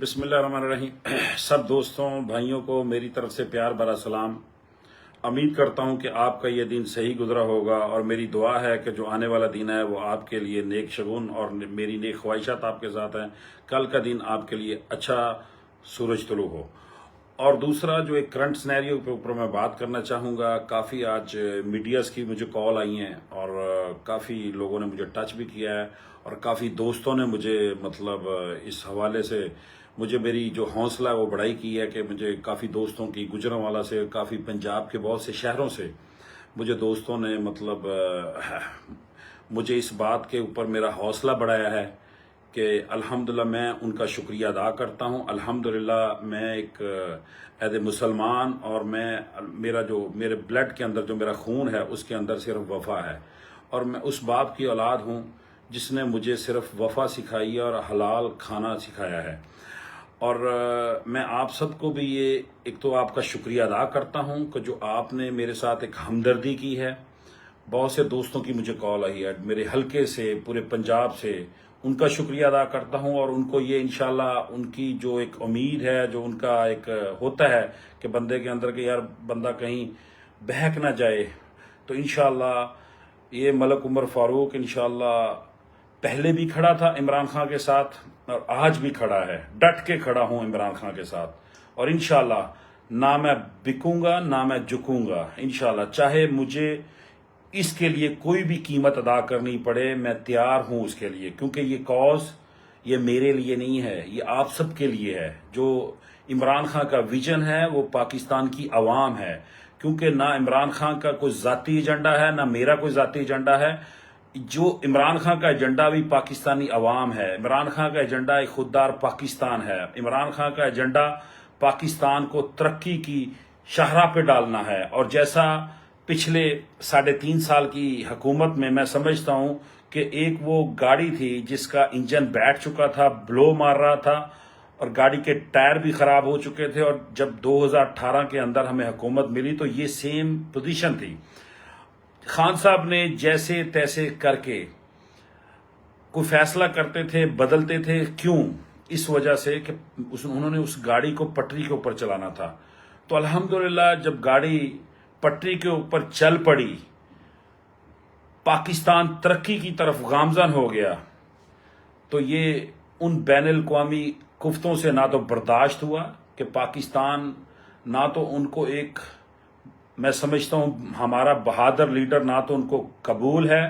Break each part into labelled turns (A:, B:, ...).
A: بسم اللہ الرحمن الرحیم۔ سب دوستوں بھائیوں کو میری طرف سے پیار بھرا سلام۔ امید کرتا ہوں کہ آپ کا یہ دن صحیح گزرا ہوگا، اور میری دعا ہے کہ جو آنے والا دن ہے وہ آپ کے لیے نیک شگون اور میری نیک خواہشات آپ کے ساتھ ہیں۔ کل کا دن آپ کے لیے اچھا سورج طلوع ہو۔ اور دوسرا جو ایک کرنٹ سینیریو کے اوپر میں بات کرنا چاہوں گا، کافی آج میڈیاز کی مجھے کال آئی ہیں اور کافی لوگوں نے مجھے ٹچ بھی کیا ہے، اور کافی دوستوں نے مجھے اس حوالے سے مجھے میری جو حوصلہ وہ بڑھائی کی ہے کہ مجھے کافی دوستوں کی گجرانوالہ سے، کافی پنجاب کے بہت سے شہروں سے مجھے دوستوں نے مجھے اس بات کے اوپر میرا حوصلہ بڑھایا ہے کہ الحمدللہ میں ان کا شکریہ ادا کرتا ہوں۔ الحمدللہ میں ایک ایز اے مسلمان، اور میرے بلڈ کے اندر جو میرا خون ہے اس کے اندر صرف وفا ہے، اور میں اس باپ کی اولاد ہوں جس نے مجھے صرف وفا سکھائی ہے اور حلال کھانا سکھایا ہے۔ اور میں آپ سب کو بھی ایک تو آپ کا شکریہ ادا کرتا ہوں کہ جو آپ نے میرے ساتھ ایک ہمدردی کی ہے۔ بہت سے دوستوں کی مجھے کال آئی ہے میرے حلقے سے، پورے پنجاب سے، ان کا شکریہ ادا کرتا ہوں، اور ان کو یہ انشاءاللہ ان کی جو ایک امید ہے، جو ان کا ایک ہوتا ہے کہ بندے کے اندر کہ یار بندہ کہیں بہک نہ جائے، تو انشاءاللہ یہ ملک عمر فاروق انشاءاللہ پہلے بھی کھڑا تھا عمران خان کے ساتھ، اور آج بھی کھڑا ہے، ڈٹ کے کھڑا ہوں عمران خان کے ساتھ، اور انشاءاللہ نہ میں بکوں گا نہ میں جھکوں گا انشاءاللہ، چاہے مجھے اس کے لیے کوئی بھی قیمت ادا کرنی پڑے، میں تیار ہوں اس کے لیے، کیونکہ یہ کاز یہ میرے لیے نہیں ہے، یہ آپ سب کے لیے ہے۔ جو عمران خان کا ویژن ہے وہ پاکستان کی عوام ہے، کیونکہ نہ عمران خان کا کوئی ذاتی ایجنڈا ہے نہ میرا کوئی ذاتی ایجنڈا ہے۔ جو عمران خان کا ایجنڈا بھی پاکستانی عوام ہے، عمران خان کا ایجنڈا ایک خوددار پاکستان ہے، عمران خان کا ایجنڈا پاکستان کو ترقی کی شاہراہ پہ ڈالنا ہے۔ اور جیسا پچھلے 3.5 سال کی حکومت میں سمجھتا ہوں کہ ایک وہ گاڑی تھی جس کا انجن بیٹھ چکا تھا، بلو مار رہا تھا، اور گاڑی کے ٹائر بھی خراب ہو چکے تھے، اور جب 2018 کے اندر ہمیں حکومت ملی تو یہ سیم پوزیشن تھی۔ خان صاحب نے جیسے تیسے کر کے کوئی فیصلہ کرتے تھے، بدلتے تھے، کیوں؟ اس وجہ سے کہ انہوں نے اس گاڑی کو پٹری کے اوپر چلانا تھا۔ تو الحمدللہ جب گاڑی پٹری کے اوپر چل پڑی، پاکستان ترقی کی طرف گامزن ہو گیا، تو یہ ان بین الاقوامی کفتوں سے نہ تو برداشت ہوا کہ پاکستان نہ تو ان کو ایک، میں سمجھتا ہوں ہمارا بہادر لیڈر نہ تو ان کو قبول ہے،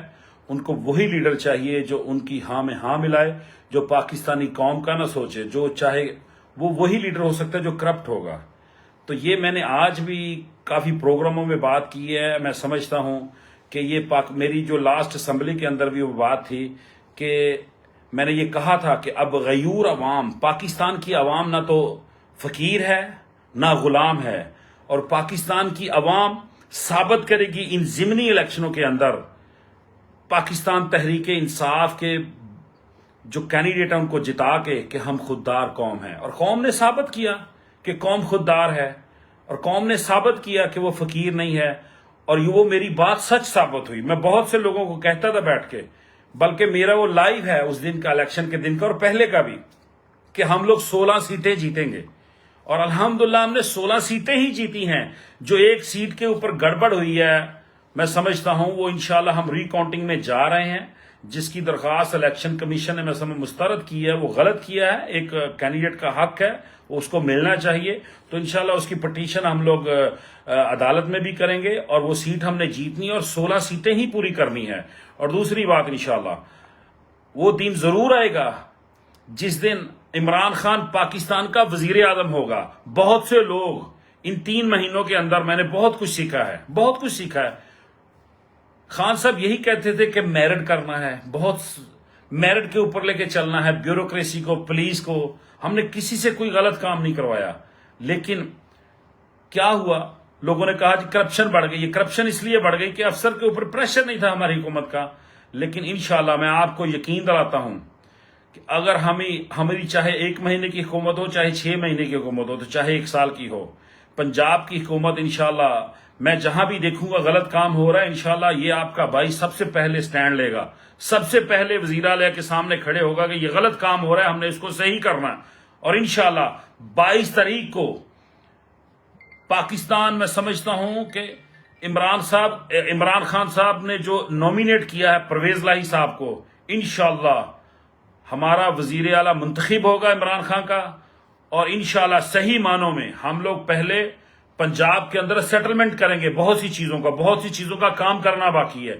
A: ان کو وہی لیڈر چاہیے جو ان کی ہاں میں ہاں ملائے، جو پاکستانی قوم کا نہ سوچے، جو چاہے وہ وہی لیڈر ہو سکتا ہے جو کرپٹ ہوگا۔ تو یہ میں نے آج بھی کافی پروگراموں میں بات کی ہے۔ میں سمجھتا ہوں کہ یہ میری جو لاسٹ اسمبلی کے اندر بھی وہ بات تھی کہ میں نے یہ کہا تھا کہ اب غیور عوام، پاکستان کی عوام نہ تو فقیر ہے نہ غلام ہے، اور پاکستان کی عوام ثابت کرے گی ان ضمنی الیکشنوں کے اندر، پاکستان تحریک انصاف کے جو کینڈیڈیٹ ہیں ان کو جتا کے کہ ہم خوددار قوم ہیں، اور قوم نے ثابت کیا کہ قوم خوددار ہے، اور قوم نے ثابت کیا کہ وہ فقیر نہیں ہے، اور وہ میری بات سچ ثابت ہوئی۔ میں بہت سے لوگوں کو کہتا تھا بیٹھ کے، بلکہ میرا وہ لائیو ہے اس دن کا، الیکشن کے دن کا اور پہلے کا بھی، کہ ہم لوگ 16 سیٹیں جیتیں گے، اور الحمدللہ ہم نے 16 سیٹیں ہی جیتی ہیں۔ جو ایک سیٹ کے اوپر گڑبڑ ہوئی ہے، میں سمجھتا ہوں وہ انشاءاللہ ہم ری کاؤنٹنگ میں جا رہے ہیں، جس کی درخواست الیکشن کمیشن نے مسترد کی ہے، وہ غلط کیا ہے، ایک کینڈیڈیٹ کا حق ہے، اس کو ملنا چاہیے، تو انشاءاللہ اس کی پٹیشن ہم لوگ عدالت میں بھی کریں گے، اور وہ سیٹ ہم نے جیتنی ہے، اور 16 سیٹیں ہی پوری کرنی ہے۔ اور دوسری بات، انشاءاللہ وہ دن ضرور آئے گا جس دن عمران خان پاکستان کا وزیر اعظم ہوگا۔ بہت سے لوگ ان 3 مہینوں کے اندر میں نے بہت کچھ سیکھا ہے، بہت کچھ سیکھا ہے۔ خان صاحب یہی کہتے تھے کہ میرٹ کرنا ہے، بہت میرٹ کے اوپر لے کے چلنا ہے بیوروکریسی کو، پولیس کو۔ ہم نے کسی سے کوئی غلط کام نہیں کروایا، لیکن کیا ہوا؟ لوگوں نے کہا جی کرپشن بڑھ گئی۔ یہ کرپشن اس لیے بڑھ گئی کہ افسر کے اوپر پریشر نہیں تھا ہماری حکومت کا، لیکن انشاءاللہ میں آپ کو یقین دلاتا ہوں کہ اگر ہماری چاہے 1 مہینے کی حکومت ہو، چاہے 6 مہینے کی حکومت ہو، تو چاہے 1 سال کی ہو، پنجاب کی حکومت انشاءاللہ میں جہاں بھی دیکھوں گا غلط کام ہو رہا ہے، انشاءاللہ یہ آپ کا بھائی سب سے پہلے سٹینڈ لے گا، سب سے پہلے وزیر اعلیٰ کے سامنے کھڑے ہوگا کہ یہ غلط کام ہو رہا ہے، ہم نے اس کو صحیح کرنا ہے، اور انشاءاللہ 22 تاریخ کو پاکستان میں سمجھتا ہوں کہ عمران خان صاحب نے جو نومینیٹ کیا ہے پرویز لاہی صاحب کو، انشاءاللہ ہمارا وزیر اعلیٰ منتخب ہوگا عمران خان کا، اور انشاءاللہ صحیح معنوں میں ہم لوگ پہلے پنجاب کے اندر سیٹلمنٹ کریں گے، بہت سی چیزوں کا کام کرنا باقی ہے،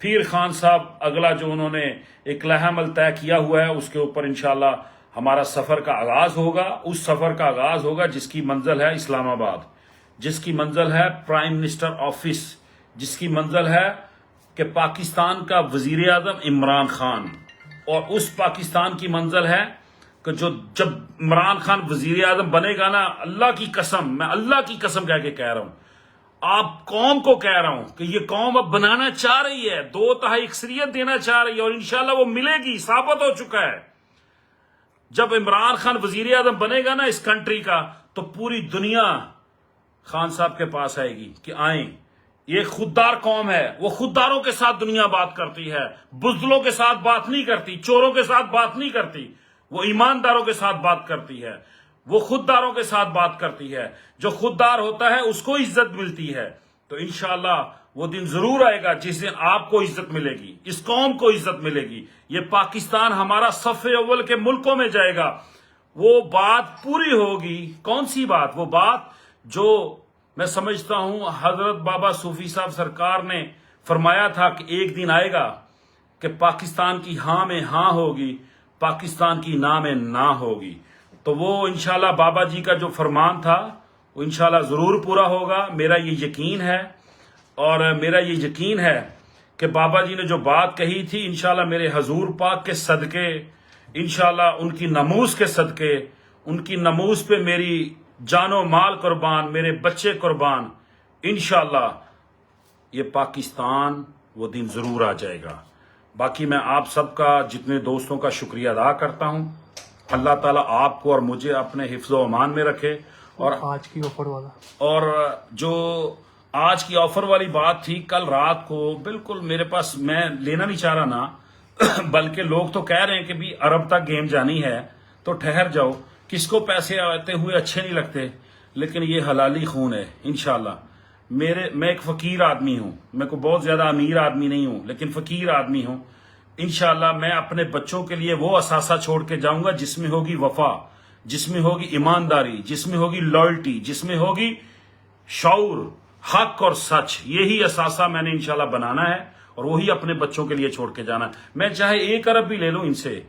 A: پھر خان صاحب اگلا جو انہوں نے ایک لائحہ عمل طے کیا ہوا ہے اس کے اوپر انشاءاللہ ہمارا سفر کا آغاز ہوگا، اس سفر کا آغاز ہوگا جس کی منزل ہے اسلام آباد، جس کی منزل ہے پرائم منسٹر آفس، جس کی منزل ہے کہ پاکستان کا وزیر اعظم عمران خان، اور اس پاکستان کی منزل ہے کہ جب عمران خان وزیر اعظم بنے گا نا، اللہ کی قسم، میں اللہ کی قسم کہہ کے کہہ رہا ہوں، آپ قوم کو کہہ رہا ہوں کہ یہ قوم اب بنانا چاہ رہی ہے، 2/3 اکثریت دینا چاہ رہی ہے، اور انشاءاللہ وہ ملے گی، ثابت ہو چکا ہے۔ جب عمران خان وزیر اعظم بنے گا نا اس کنٹری کا، تو پوری دنیا خان صاحب کے پاس آئے گی کہ آئیں، یہ خوددار قوم ہے، وہ خودداروں کے ساتھ دنیا بات کرتی ہے، بزدلوں کے ساتھ بات نہیں کرتی، چوروں کے ساتھ بات نہیں کرتی، وہ ایمانداروں کے ساتھ بات کرتی ہے، وہ خودداروں کے ساتھ بات کرتی ہے، جو خوددار ہوتا ہے اس کو عزت ملتی ہے۔ تو انشاءاللہ وہ دن ضرور آئے گا جس دن آپ کو عزت ملے گی، اس قوم کو عزت ملے گی، یہ پاکستان ہمارا صف اول کے ملکوں میں جائے گا، وہ بات پوری ہوگی۔ کون سی بات؟ وہ بات جو میں سمجھتا ہوں حضرت بابا صوفی صاحب سرکار نے فرمایا تھا کہ ایک دن آئے گا کہ پاکستان کی ہاں میں ہاں ہوگی، پاکستان کی نا میں نہ ہوگی۔ تو وہ انشاءاللہ بابا جی کا جو فرمان تھا وہ انشاءاللہ ضرور پورا ہوگا، میرا یہ یقین ہے، اور میرا یہ یقین ہے کہ بابا جی نے جو بات کہی تھی انشاءاللہ میرے حضور پاک کے صدقے، انشاءاللہ ان کی ناموس کے صدقے، ان کی ناموس پہ میری جان و مال قربان، میرے بچے قربان، انشاءاللہ یہ پاکستان وہ دن ضرور آ جائے گا۔ باقی میں آپ سب کا، جتنے دوستوں کا شکریہ ادا کرتا ہوں۔ اللہ تعالیٰ آپ کو اور مجھے اپنے حفظ و امان میں رکھے۔ اور
B: آج کی آفر والا،
A: اور جو آج کی آفر والی بات تھی، کل رات کو بالکل میرے پاس، میں لینا نہیں چاہ رہا نا، بلکہ لوگ تو کہہ رہے ہیں کہ بھی عرب تک گیم جانی ہے تو ٹھہر جاؤ، کس کو پیسے آتے ہوئے اچھے نہیں لگتے، لیکن یہ حلالی خون ہے انشاءاللہ۔ میں ایک فقیر آدمی ہوں، میں کوئی بہت زیادہ امیر آدمی نہیں ہوں، لیکن فقیر آدمی ہوں۔ انشاءاللہ میں اپنے بچوں کے لیے وہ اثاثہ چھوڑ کے جاؤں گا جس میں ہوگی وفا، جس میں ہوگی ایمانداری، جس میں ہوگی لائلٹی، جس میں ہوگی شعور، حق اور سچ۔ یہی اثاثہ میں نے انشاءاللہ بنانا ہے، اور وہی اپنے بچوں کے لیے چھوڑ کے جانا ہے۔ میں چاہے 1 ارب بھی لے لوں ان سے،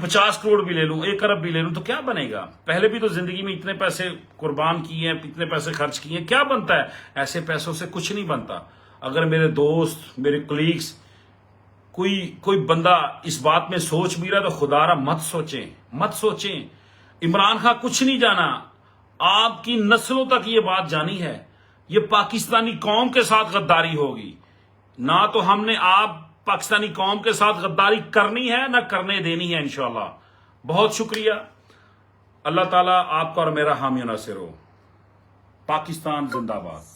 A: 50 کروڑ بھی لے لوں، 1 ارب بھی لے لوں، تو کیا بنے گا؟ پہلے بھی تو زندگی میں اتنے پیسے قربان کیے ہیں، اتنے پیسے خرچ کیے ہیں، کیا بنتا ہے؟ ایسے پیسوں سے کچھ نہیں بنتا۔ اگر میرے دوست، میرے کلیگز، کوئی بندہ اس بات میں سوچ بھی رہا تو خدا را مت سوچیں۔ عمران خان کچھ نہیں جانا، آپ کی نسلوں تک یہ بات جانی ہے، یہ پاکستانی قوم کے ساتھ غداری ہوگی، نہ تو ہم نے آپ پاکستانی قوم کے ساتھ غداری کرنی ہے نہ کرنے دینی ہے انشاءاللہ۔ بہت شکریہ، اللہ تعالیٰ آپ کا اور میرا حامی و ناصر ہو۔ پاکستان زندہ باد۔